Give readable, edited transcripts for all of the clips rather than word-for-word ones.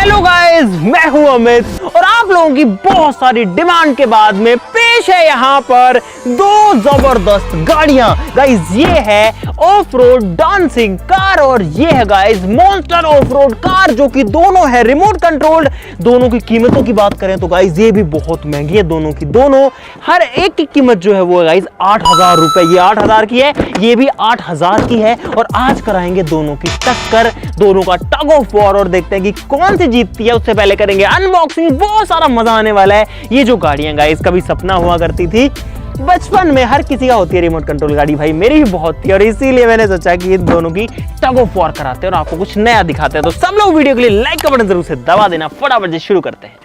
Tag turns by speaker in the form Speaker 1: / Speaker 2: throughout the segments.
Speaker 1: Hello guys, मैं हूं अमित और आप लोगों की बहुत सारी डिमांड के बाद में पेश है यहाँ पर दो जबरदस्त गाड़ियां। गाइस ये है ऑफ रोड डांसिंग कार और ये है guys monster of road car, जो कि दोनों है रिमोट कंट्रोल्ड। दोनों की कीमतों की बात करें तो गाइस ये भी बहुत महंगी है दोनों की। दोनों हर एक की कीमत जो है वो गाइस 8,000 रुपए। ये 8,000 की है, ये भी 8,000 की है और आज कराएंगे दोनों की टक्कर, दोनों का टग ऑफ वॉर और देखते हैं कि कौन सी जीतती है। उससे पहले करेंगे अनबॉक्सिंग, बहुत सारा मजा आने वाला है। ये जो गाड़ियां गाइस कभी सपना हुआ करती थी बचपन में, हर किसी का होती है रिमोट कंट्रोल गाड़ी, भाई मेरी भी बहुत थी और इसीलिए मैंने सोचा कि इन दोनों की टग ऑफ वॉर कराते हैं और आपको कुछ नया दिखाते हैं। तो सब लोग वीडियो के लिए लाइक का बटन जरूर से दबा देना। फटाफट से शुरू करते हैं।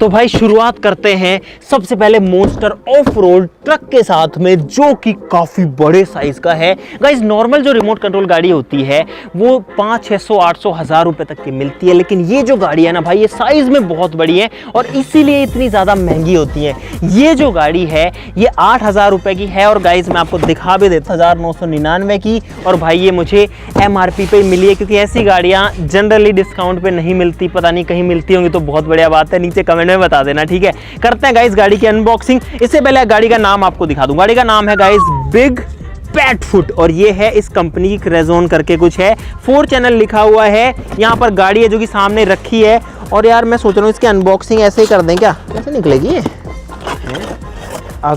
Speaker 1: तो भाई शुरुआत करते हैं सबसे पहले मॉन्स्टर ऑफ रोड ट्रक के साथ में, जो कि काफी बड़े साइज का है। गाइस नॉर्मल जो रिमोट कंट्रोल गाड़ी होती है वो 500, 600, 800, 1000 रुपए तक की मिलती है, लेकिन ये जो गाड़ी है ना भाई ये साइज में बहुत बड़ी है और इसीलिए इतनी ज्यादा महंगी होती है। ये जो गाड़ी है ये 8,000 रुपए की है और गाइस मैं आपको दिखा भी देता 1999 की। और भाई ये मुझे MRP पे मिली है, क्योंकि ऐसी गाड़ियां जनरली डिस्काउंट पे नहीं मिलती। पता नहीं कहीं मिलती होंगी तो बहुत बढ़िया बात है, नीचे कमेंट में बता देना, ठीक है। करते हैं गाइस गाड़ी की अनबॉक्सिंग। इससे पहले गाड़ी का नाम आपको दिखा दूं। गाड़ी का नाम है गाइस बिग पैट फुट और ये है इस कंपनी की क्रेजोन करके कुछ है। 4 चैनल लिखा हुआ है। यहाँ पर गाड़ी है जो कि सामने रखी है और यार मैं सोच रहा हूँ इसकी अनबॉक्सिंग ऐसे ही कर दें क्या, कैसे निकलेगी ये। आ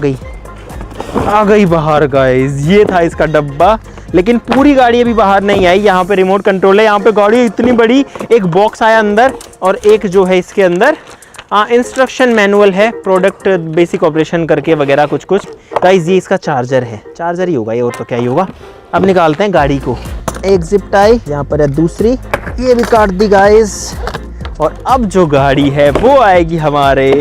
Speaker 1: गई बाहर गाइस, ये था इसका डब्बा, लेकिन पूरी गाड़ी अभी बाहर नहीं आई। यहाँ पे रिमोट कंट्रोल है, यहाँ पे गाड़ी इतनी बड़ी, एक बॉक्स आया अंदर और एक जो है इसके अंदर इंस्ट्रक्शन मैनुअल है, प्रोडक्ट बेसिक ऑपरेशन करके वगैरह कुछ कुछ। गाइस ये इसका चार्जर है, चार्जर ही होगा ये, और तो क्या ही होगा। अब निकालते हैं गाड़ी को। एक जिप टाई यहाँ पर है, दूसरी ये भी काट दी गाइस। और अब जो गाड़ी है वो आएगी हमारे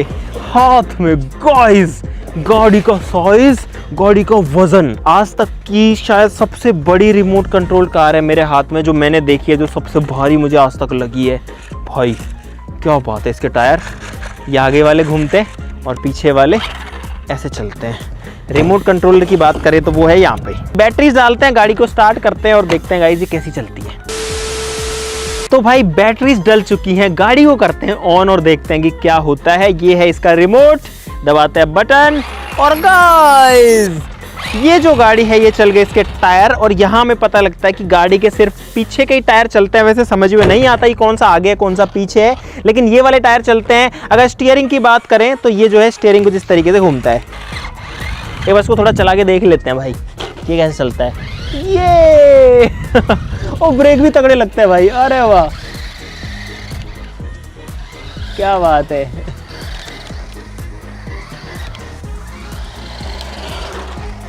Speaker 1: हाथ में। गाइस गाड़ी का साइज, गाड़ी का वजन, आज तक की शायद सबसे बड़ी रिमोट कंट्रोल कार है मेरे हाथ में जो मैंने देखी है, जो सबसे भारी मुझे आज तक लगी है। भाई क्या बात है। इसके टायर ये आगे वाले घूमते हैं और पीछे वाले ऐसे चलते हैं। रिमोट कंट्रोलर की बात करें तो वो है यहाँ पे। बैटरी डालते हैं, गाड़ी को स्टार्ट करते हैं और देखते हैं गाइस ये कैसी चलती है। तो भाई बैटरीज डल चुकी हैं, गाड़ी को करते हैं ऑन और देखते हैं कि क्या होता है। ये है इसका रिमोट, दबाते हैं बटन और गाइस ये जो गाड़ी है ये चल गए इसके टायर। और यहाँ में पता लगता है कि गाड़ी के सिर्फ पीछे के ही टायर चलते हैं। वैसे समझ में नहीं आता कि कौन सा आगे है कौन सा पीछे है, लेकिन ये वाले टायर चलते हैं। अगर स्टीयरिंग की बात करें तो ये जो है स्टीयरिंग कुछ इस तरीके से घूमता है। एक बार इसको थोड़ा चला के देख लेते हैं भाई ये कैसे चलता है। ये और ब्रेक भी तगड़े लगते हैं भाई, अरे वाह क्या बात है।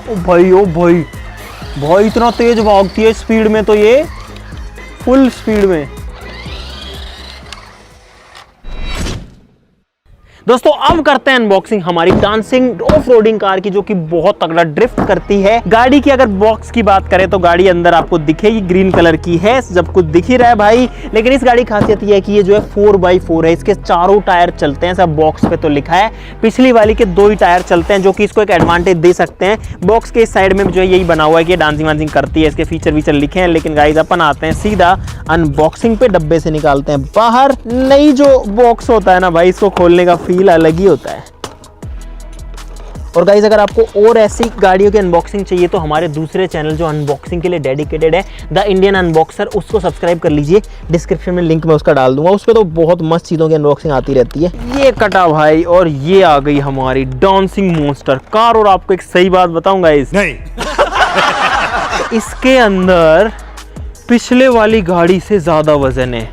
Speaker 1: ओ भाई भाई इतना तेज भागती है स्पीड में, तो ये फुल स्पीड में। दोस्तों अब करते हैं अनबॉक्सिंग हमारी डांसिंग ऑफ रोडिंग कार की, जो कि बहुत तगड़ा ड्रिफ्ट करती है। गाड़ी की अगर बॉक्स की बात करें तो गाड़ी अंदर आपको दिखेगी ग्रीन कलर की है, जब कुछ दिख ही रहा है भाई। लेकिन इस गाड़ी की खासियत यह है कि ये जो है 4x4 है, इसके चारों टायर चलते हैं, सब बॉक्स पे तो लिखा है। पिछली वाली के 2 ही टायर चलते हैं, जो कि इसको एक एडवांटेज दे सकते हैं। बॉक्स के इस साइड में जो है यही बना हुआ है कि डांसिंग वांसिंग करती है, इसके फीचर वीचर लिखे हैं। लेकिन गाइस अपन आते हैं सीधा अनबॉक्सिंग पे, डब्बे से निकालते हैं बाहर। नई जो बॉक्स होता है ना भाई, इसको खोलने का फील अलग ही होता है। और गाइस अगर आपको और ऐसी गाड़ियों की अनबॉक्सिंग चाहिए तो हमारे दूसरे चैनल जो अनबॉक्सिंग के लिए डेडिकेटेड है, द इंडियन अनबॉक्सर, उसको सब्सक्राइब कर लीजिए। डिस्क्रिप्शन में लिंक मैं उसका डाल दूंगा, उस पर तो बहुत मस्त चीज़ों की अनबॉक्सिंग आती रहती है। ये कटा भाई और ये आ गई हमारी डांसिंग मॉन्स्टर कार। और आपको एक सही बात बताऊं गाइस, नहीं इसके अंदर पिछले वाली गाड़ी से ज़्यादा वजन है।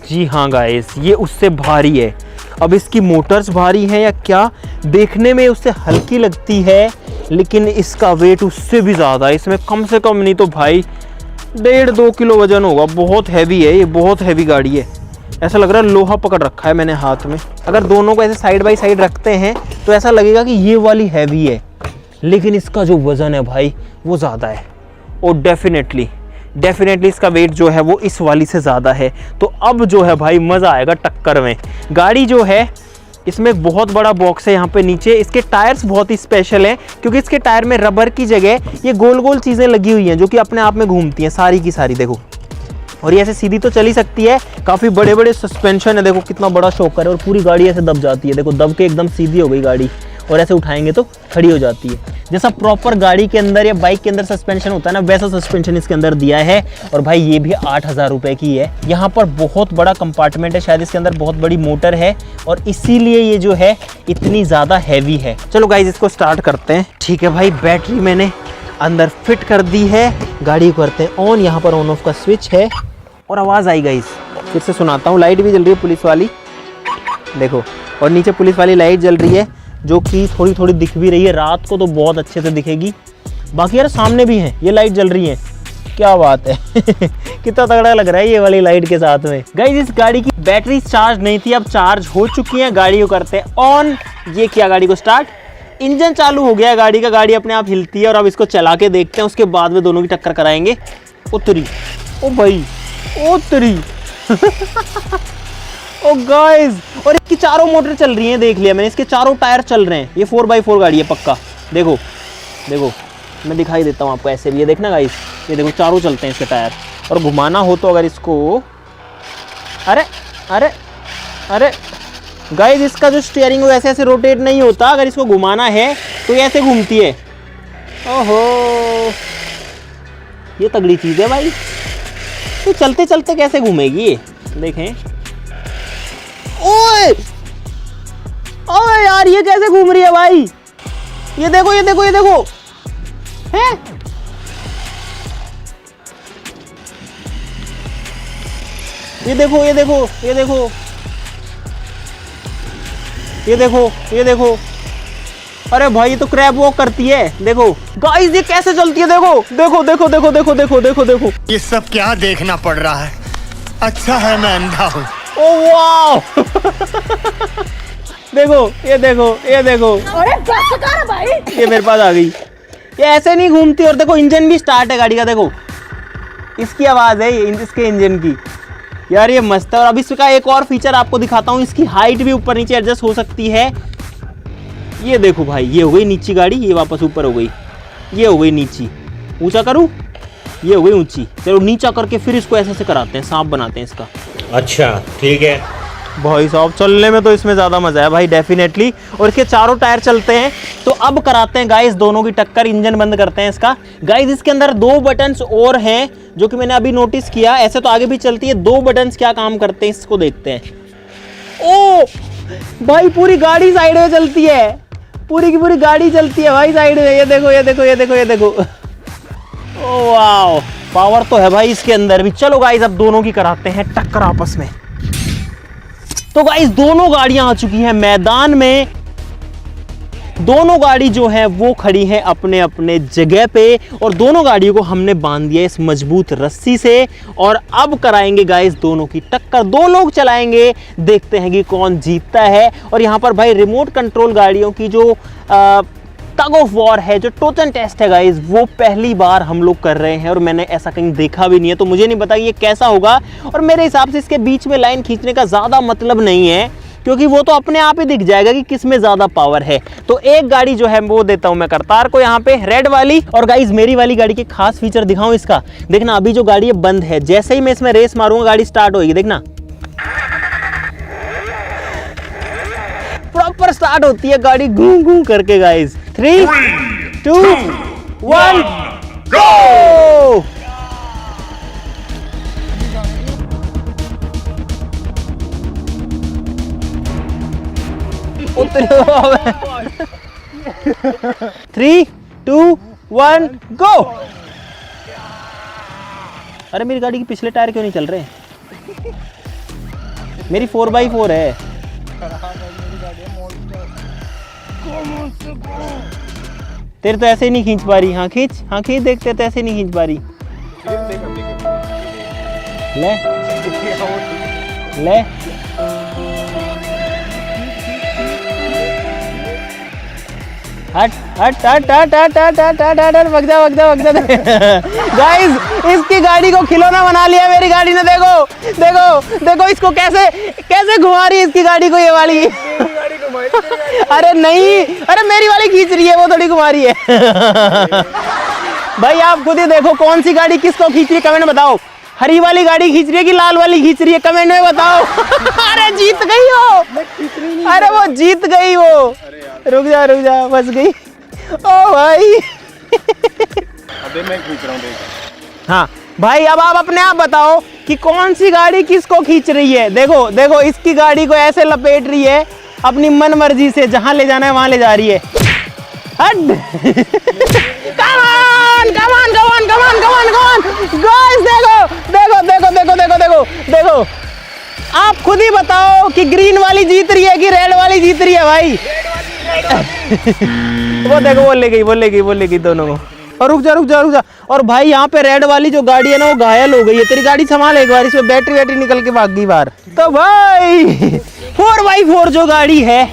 Speaker 1: जी हाँ गाइस ये उससे भारी है। अब इसकी मोटर्स भारी हैं या क्या, देखने में उससे हल्की लगती है लेकिन इसका वेट उससे भी ज़्यादा है। इसमें कम से कम नहीं तो भाई 1.5-2 किलो वजन होगा। बहुत हैवी है ये, बहुत हैवी गाड़ी है। ऐसा लग रहा है लोहा पकड़ रखा है मैंने हाथ में। अगर दोनों को ऐसे साइड बाई साइड रखते हैं तो ऐसा लगेगा कि ये वाली हैवी है, लेकिन इसका जो वज़न है भाई वो ज़्यादा है। और डेफिनेटली इसका वेट जो है वो इस वाली से ज़्यादा है। तो अब जो है भाई मज़ा आएगा टक्कर में। गाड़ी जो है इसमें एक बहुत बड़ा बॉक्स है यहाँ पे नीचे। इसके टायर्स बहुत ही स्पेशल हैं क्योंकि इसके टायर में रबर की जगह ये गोल गोल चीज़ें लगी हुई हैं जो कि अपने आप में घूमती हैं सारी की सारी। देखो और ये ऐसे सीधी तो चल ही सकती है, काफ़ी बड़े बड़े सस्पेंशन है, देखो कितना बड़ा शॉकर है और पूरी गाड़ी ऐसे दब जाती है, देखो दब के एकदम सीधी हो गई गाड़ी और ऐसे उठाएंगे तो खड़ी हो जाती है। जैसा प्रॉपर गाड़ी के अंदर या बाइक के अंदर सस्पेंशन होता है ना, वैसा सस्पेंशन इसके अंदर दिया है। और भाई ये भी 8,000 रुपये की है। यहाँ पर बहुत बड़ा कंपार्टमेंट है, शायद इसके अंदर बहुत बड़ी मोटर है और इसीलिए ये जो है इतनी ज़्यादा हैवी है। चलो गाइज इसको स्टार्ट करते हैं। ठीक है भाई, बैटरी मैंने अंदर फिट कर दी है, गाड़ी को करते हैं ऑन। यहाँ पर ऑन ऑफ का स्विच है और आवाज़ आई गाइज, फिर से सुनाता हूँ। लाइट भी जल रही है पुलिस वाली, देखो, और नीचे पुलिस वाली लाइट जल रही है जो कि थोड़ी थोड़ी दिख भी रही है, रात को तो बहुत अच्छे से दिखेगी। बाकी यार सामने भी है ये लाइट जल रही है, क्या बात है कितना तगड़ा लग रहा है ये वाली लाइट के साथ में। गाइस इस गाड़ी की बैटरी चार्ज नहीं थी, अब चार्ज हो चुकी है। गाड़ी को करते हैं ऑन। ये किया गाड़ी को स्टार्ट, इंजन चालू हो गया गाड़ी का, गाड़ी अपने आप हिलती है। और अब इसको चला के देखते हैं, उसके बाद में दोनों की टक्कर कराएंगे। उतरी, ओ भाई उतरी ओ गाइस, और इसकी चारों मोटर चल रही हैं, देख लिया मैंने, इसके चारों टायर चल रहे हैं। ये 4x4 गाड़ी है पक्का, देखो देखो मैं दिखाई देता हूँ आपको ऐसे भी, ये देखना गाइस, ये देखो चारों चलते हैं इसके टायर। और घुमाना हो तो अगर इसको, अरे अरे अरे गाइस इसका जो स्टीयरिंग है ऐसे ऐसे रोटेट नहीं होता, अगर इसको घुमाना है तो ये ऐसे घूमती है। ओहो ये तगड़ी चीज़ है भाई, तो चलते चलते कैसे घूमेगी ये, देखें। ओए ओए यार ये कैसे घूम रही है भाई, ये देखो ये देखो ये देखो, हैं ये देखो ये देखो ये देखो ये देखो ये देखो, अरे भाई ये तो क्रैब वॉक करती है। देखो गाइस ये कैसे चलती है, देखो देखो देखो देखो देखो देखो देखो देखो,
Speaker 2: ये सब क्या देखना पड़ रहा है, अच्छा है मैं अंधा हूँ।
Speaker 1: ओ वाह देखो ये देखो ये देखो,
Speaker 3: अरे बस कर भाई,
Speaker 1: ये मेरे पास आ गई। ये ऐसे नहीं घूमती। और देखो इंजन भी स्टार्ट है गाड़ी का, देखो इसकी आवाज़ है इसके इंजन की। यार ये मस्त है। और अब इसका एक और फीचर आपको दिखाता हूँ, इसकी हाइट भी ऊपर नीचे एडजस्ट हो सकती है। ये देखो भाई, ये हो गई नीची गाड़ी, ये वापस ऊपर हो गई, ये हो गई नीची। ऊंचा करूँ, ये हो गई ऊंची। चलो नीचा करके फिर इसको ऐसे ऐसे कराते हैं, सांप बनाते हैं इसका।
Speaker 2: अच्छा ठीक है
Speaker 1: भाई साहब चलने में तो इसमें ज़्यादा मज़ा है भाई डेफिनेटली। और इसके चारों टायर चलते हैं। तो अब कराते हैं गाइस दोनों की टक्कर, इंजन बंद करते हैं इसका। गाइस इसके अंदर 2 बटन्स और हैं जो कि मैंने अभी नोटिस किया, ऐसे तो आगे भी चलती है, 2 बटन्स क्या काम करते हैं इसको देखते हैं। ओ भाई पूरी गाड़ी साइड में चलती है, पूरी की पूरी गाड़ी चलती है भाई साइड में। ये देखो ये देखो ये देखो ये देखो, ओ वाओ पावर तो है भाई इसके अंदर भी। चलो गाइस अब दोनों की कराते हैं टक्कर आपस में। तो गाइस दोनों गाड़ियां आ चुकी हैं मैदान में। दोनों गाड़ी जो है वो खड़ी है अपने अपने जगह पे और दोनों गाड़ियों को हमने बांध दिया इस मजबूत रस्सी से। और अब कराएंगे गाइस दोनों की टक्कर, 2 लोग चलाएंगे, देखते हैं कि कौन जीतता है। और यहाँ पर भाई रिमोट कंट्रोल गाड़ियों की जो टग ऑफ वॉर है, जो टोचन टेस्ट है गाइस, वो पहली बार हम लोग कर रहे हैं और मैंने ऐसा कहीं देखा भी नहीं है, तो मुझे नहीं पता ये कैसा होगा। और मेरे हिसाब से इसके बीच में लाइन खींचने का ज़्यादा मतलब नहीं है, क्योंकि वो तो अपने आप ही दिख जाएगा कि किस में ज़्यादा पावर है। तो एक गाड़ी जो है वो देता हूँ मैं करतार को यहाँ पे, रेड वाली। और गाइस मेरी वाली गाड़ी के खास फीचर दिखाऊँ इसका, देखना अभी जो गाड़ी है बंद है, जैसे ही मैं इसमें रेस मारूंगा गाड़ी स्टार्ट होगी, देखना प्रॉपर स्टार्ट होती है गाड़ी घूम घूम करके। गाइस 3 2 1 गो। उतरो 3 2 1 गो। अरे मेरी गाड़ी के पिछले टायर क्यों नहीं चल रहे? मेरी 4x4 है। तेरे तो ऐसे ही नहीं खींच पा रही। हाँ खींच, हाँ खींच, देखते तो ऐसे नहीं खींच पा रही। ले ले हट हट हट हट हट हट हट हट हट भग जा भग जा भग जा। गाइस इसकी गाड़ी को खिलौना बना लिया मेरी गाड़ी ने। देखो देखो देखो इसको कैसे कैसे घुमा रही है इसकी गाड़ी को ये वाली। अरे नहीं, अरे मेरी वाली खींच रही है, वो थोड़ी घुमा रही है। भाई आप खुद ही देखो कौन सी गाड़ी किसको खींच रही है, कमेंट बताओ। हरी वाली गाड़ी खींच रही है कि लाल वाली खींच रही है, कमेंट में बताओ। अरे जीत गई हो, अरे वो जीत गई वो। रुक जा बस गई। ओ भाई
Speaker 3: अबे मैं खींच रहा हूँ देख।
Speaker 1: हाँ भाई, अब आप अपने आप बताओ कि कौन सी गाड़ी किसको खींच रही है। देखो देखो, इसकी गाड़ी को ऐसे लपेट रही है अपनी मन मर्जी से, जहां ले जाना है वहां ले जा रही है। हट। Come on guys, देखो आप खुद ही बताओ कि ग्रीन वाली जीत रही है कि रेड वाली जीत रही है भाई। वो देखो, वो ले गई दोनों को। और रुक जा। और भाई यहाँ पे रेड वाली जो गाड़ी है ना वो घायल हो गई है। तेरी गाड़ी संभाल एक बार, इसमें बैटरी निकल के भाग गई बाहर। तो भाई 4x4 जो गाड़ी है,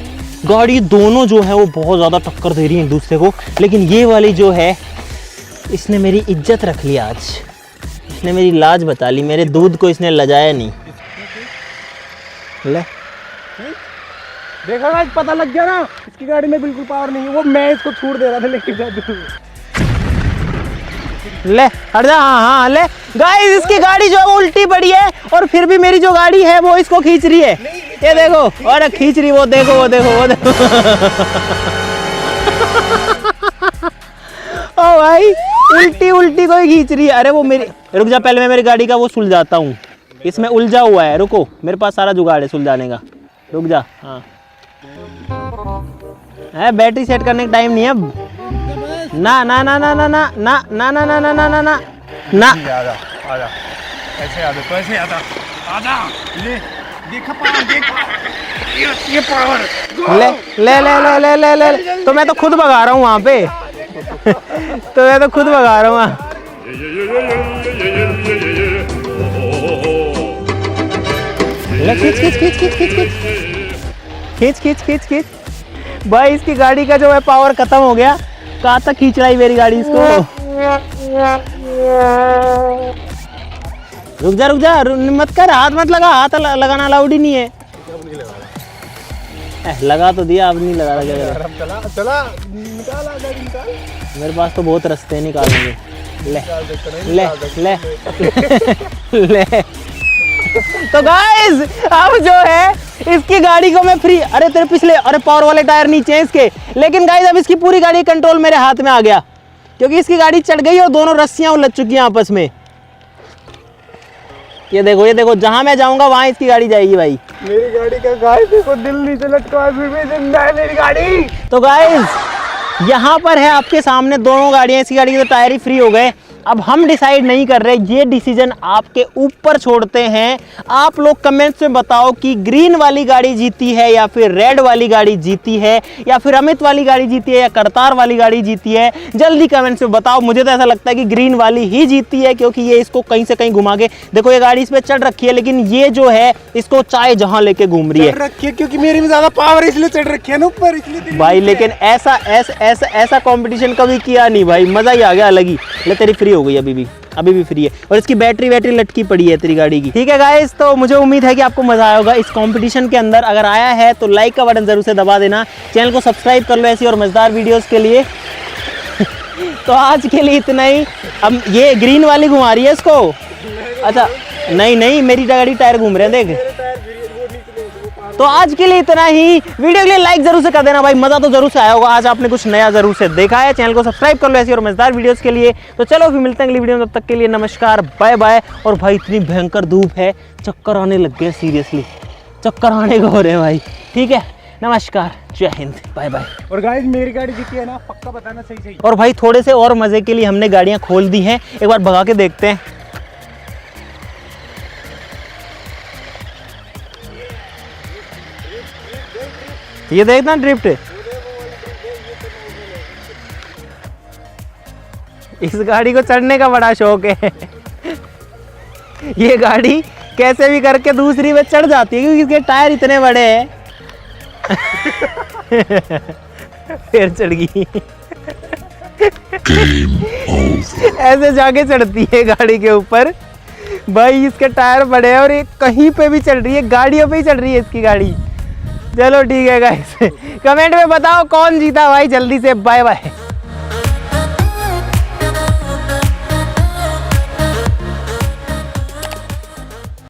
Speaker 1: गाड़ी दोनों जो है वो बहुत ज्यादा टक्कर दे रही है एक दूसरे को। लेकिन ये वाली जो है, इसने मेरी इज्जत रख ली आज, इसने मेरी लाज बचा ली, मेरे दूध को इसने लजाया नहीं। ले
Speaker 3: देखा ना, पता लग गया ना, इसकी गाड़ी में बिल्कुल पावर नहीं है। वो मैं इसको छूट दे रहा था लेके जा।
Speaker 1: ले हट जा। हाँ ले गाइस, इसकी गाड़ी जो है वो उल्टी पड़ी है और फिर भी मेरी जो गाड़ी है वो इसको खींच रही है। ये देखो, और खींच रही, वो देखो। ओ भाई, उल्टी कोई खींच रही है। अरे वो मेरी, रुक जा, पहले मैं मेरी गाड़ी का वो सुलझाता हूँ, इसमें उलझा हुआ है। रुको, मेरे पास सारा जुगाड़ है सुलझाने का, रुक जा। हाँ है, बैटरी सेट करने का टाइम नहीं है अब। ना
Speaker 3: आजा ऐसे आजा, तो ऐसे आजा ले, देखा पावर, देखा ये पावर।
Speaker 1: ले। तो मैं तो खुद भगा रहा हूँ वहाँ पे। खींच। भाई इसकी गाड़ी का जो है पावर खत्म हो गया। कहाँ तक खींच रहा है मेरी गाड़ी इसको। रुक जा, मत कर, हाथ मत लगा, हाथ लगाना अलाउड ही नहीं है। लगा तो दिया, अब नहीं लगा रहा।
Speaker 3: चला निकाल।
Speaker 1: मेरे पास तो बहुत रास्ते हैं निकालेंगे। ले। तो गाइस अब जो है इसकी गाड़ी को मैं फ्री, अरे तेरे पिछले, अरे पावर वाले टायर नीचे हैं इसके। लेकिन गाइस अब इसकी पूरी गाड़ी कंट्रोल मेरे हाथ में आ गया, क्योंकि इसकी गाड़ी चढ़ गई और दोनों रस्सियां उलझ चुकी हैं आपस में। ये देखो, जहां मैं जाऊंगा वहां इसकी गाड़ी जाएगी भाई।
Speaker 3: मेरी गाड़ी का गाइस देखो, दिल नीचे लटका, फिर भी जिंदा है मेरी गाड़ी।
Speaker 1: तो गाइस यहाँ पर है आपके सामने दोनों गाड़ियां, इसकी गाड़ी के तो टायर ही फ्री हो गए। अब हम डिसाइड नहीं कर रहे, ये डिसीजन आपके ऊपर छोड़ते हैं। आप लोग कमेंट्स में बताओ कि ग्रीन वाली गाड़ी जीती है या फिर रेड वाली गाड़ी जीती है, या फिर अमित वाली गाड़ी जीती है या करतार वाली गाड़ी जीती है। जल्दी कमेंट्स में बताओ। मुझे तो ऐसा लगता है कि ग्रीन वाली ही जीती है, क्योंकि ये इसको कहीं से कहीं घुमा के, देखो ये गाड़ी इस पे चढ़ रखी है, लेकिन ये जो है इसको चाहे जहां लेके घूम रही है।
Speaker 3: क्योंकि मेरे में ज्यादा पावर है इसलिए चढ़ रखी है ना ऊपर, इसलिए
Speaker 1: भाई। लेकिन ऐसा कंपटीशन कभी किया नहीं भाई, मजा ही आ गया अलग ही। ले तेरी फ्री हो गई, अभी भी फ्री है, और इसकी बैटरी लटकी पड़ी है तेरी गाड़ी की। ठीक है गाइस, तो मुझे उम्मीद है कि आपको मजा आया होगा इस कंपटीशन के अंदर। अगर आया है तो लाइक का बटन जरूर से दबा देना, चैनल को सब्सक्राइब कर लो ऐसी और मजेदार वीडियोस के लिए। तो आज के लिए इतना ही। अब ये ग्रीन वाली घुमा रही है इसको। अच्छा नहीं, मेरी गाड़ी टायर घूम रहे हैं देख। तो आज के लिए इतना ही। वीडियो के लिए लाइक जरूर से कर देना भाई, मजा तो जरूर से आया होगा। आज आपने कुछ नया जरूर से देखा है। चैनल को सब्सक्राइब कर लो ऐसी और मजेदार वीडियोस के लिए। तो चलो फिर मिलते हैं अगली वीडियो में, तब तक के लिए नमस्कार, बाय बाय। और भाई इतनी भयंकर धूप है, चक्कर आने लग गए, सीरियसली चक्कर आने को हो रहे हैं भाई। ठीक है, नमस्कार, जय हिंद, बाय बाय।
Speaker 3: और गाइस मेरी गाड़ी जीती है ना, पक्का बताना सही।
Speaker 1: और भाई थोड़े से और मजे के लिए हमने गाड़ियां खोल दी हैं, एक बार भगा के देखते हैं। ये देखना ड्रिफ्ट, इस गाड़ी को चढ़ने का बड़ा शौक है। ये गाड़ी कैसे भी करके दूसरी में चढ़ जाती है, क्योंकि इसके टायर इतने बड़े हैं। फिर चढ़ गई। ऐसे जाके चढ़ती है गाड़ी के ऊपर भाई। इसके टायर बड़े हैं और ये कहीं पे भी चल रही है, गाड़ियों पे ही चल रही है इसकी गाड़ी। चलो ठीक है गाइस, कमेंट में बताओ कौन जीता भाई, जल्दी से। Bye bye.